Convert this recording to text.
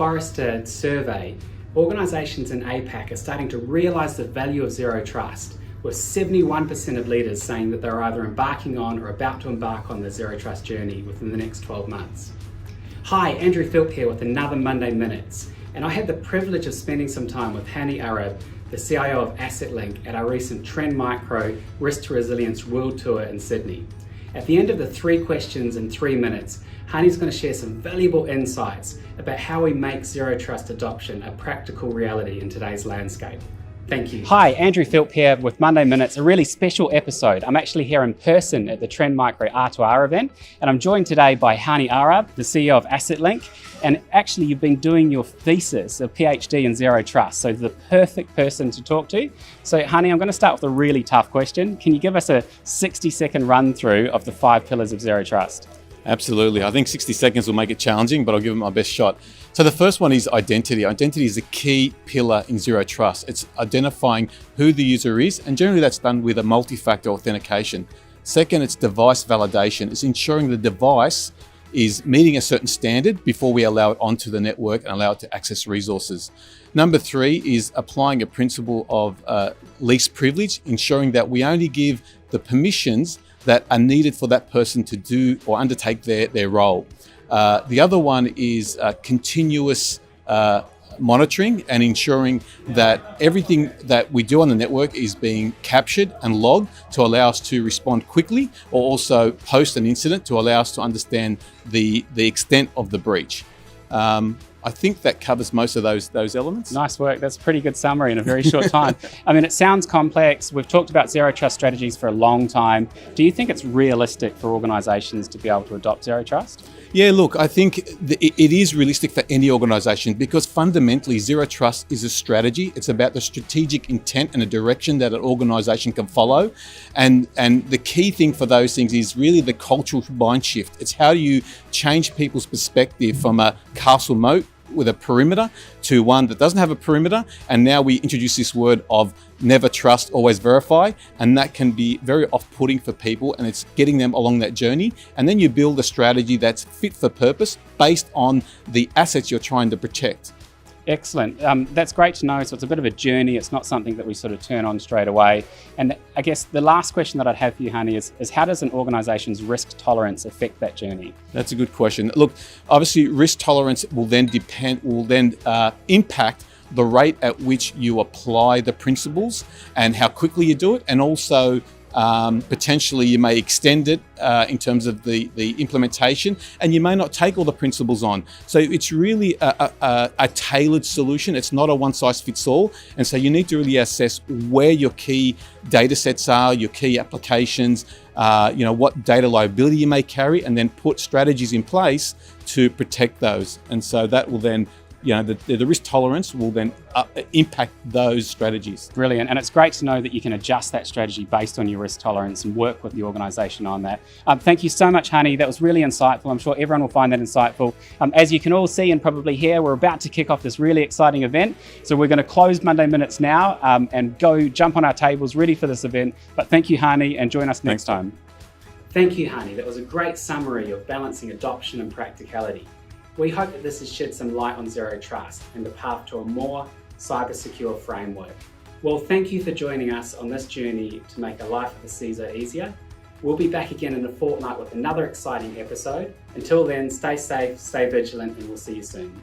Forrester survey, organisations in APAC are starting to realise the value of zero trust, with 71% of leaders saying that they're either embarking on or about to embark on the zero trust journey within the next 12 months. Hi, Andrew Philp here with another Monday Minutes, and I had the privilege of spending some time with Hani Arab, the CIO of Assetlink, at our recent Trend Micro Risk to Resilience World Tour in Sydney. At the end of the 3 questions in 3 minutes, Hani's going to share some valuable insights about how we make zero trust adoption a practical reality in today's landscape. Thank you. Hi, Andrew Philp here with Monday Minutes, a really special episode. I'm actually here in person at the Trend Micro R2R event, and I'm joined today by Hani Arab, the CEO of Assetlink. And actually, you've been doing your thesis, a PhD in zero trust, so the perfect person to talk to. So Hani, I'm going to start with a really tough question. Can you give us a 60-second run through of the 5 pillars of zero trust? Absolutely. I think 60 seconds will make it challenging, but I'll give it my best shot. So the first one is identity. Identity is a key pillar in zero trust. It's identifying who the user is, and generally that's done with a multi-factor authentication. Second, it's device validation. It's ensuring the device is meeting a certain standard before we allow it onto the network and allow it to access resources. Number 3 is applying a principle of least privilege, ensuring that we only give the permissions that are needed for that person to do or undertake their role. The other one is continuous monitoring and ensuring that everything that we do on the network is being captured and logged to allow us to respond quickly, or also post an incident to allow us to understand the extent of the breach. I think that covers most of those elements. Nice work. That's a pretty good summary in a very short time. I mean, it sounds complex. We've talked about zero trust strategies for a long time. Do you think it's realistic for organisations to be able to adopt zero trust? Yeah, look, I think it is realistic for any organisation, because fundamentally zero trust is a strategy. It's about the strategic intent and the direction that an organisation can follow. And the key thing for those things is really the cultural mind shift. It's how do you change people's perspective from a castle moat with a perimeter to one that doesn't have a perimeter. And now we introduce this word of never trust, always verify. And that can be very off-putting for people, and it's getting them along that journey. And then you build a strategy that's fit for purpose based on the assets you're trying to protect. Excellent. That's great to know. So it's a bit of a journey. It's not something that we sort of turn on straight away. And I guess the last question that I'd have for you, Hani, is how does an organisation's risk tolerance affect that journey? That's a good question. Look, obviously risk tolerance will then impact the rate at which you apply the principles and how quickly you do it, and also potentially you may extend it in terms of the implementation, and you may not take all the principles on. So it's really a tailored solution. It's not a one-size-fits-all. And so you need to really assess where your key data sets are, your key applications, what data liability you may carry, and then put strategies in place to protect those. And so that will then the risk tolerance will then impact those strategies. Brilliant. And it's great to know that you can adjust that strategy based on your risk tolerance and work with the organisation on that. Thank you so much, Hani. That was really insightful. I'm sure everyone will find that insightful. As you can all see and probably hear, we're about to kick off this really exciting event. So we're going to close Monday Minutes now and go jump on our tables ready for this event. But thank you, Hani, and join us next time. Thank you, Hani. That was a great summary of balancing adoption and practicality. We hope that this has shed some light on zero trust and the path to a more cyber-secure framework. Well, thank you for joining us on this journey to make a life of a CISO easier. We'll be back again in a fortnight with another exciting episode. Until then, stay safe, stay vigilant, and we'll see you soon.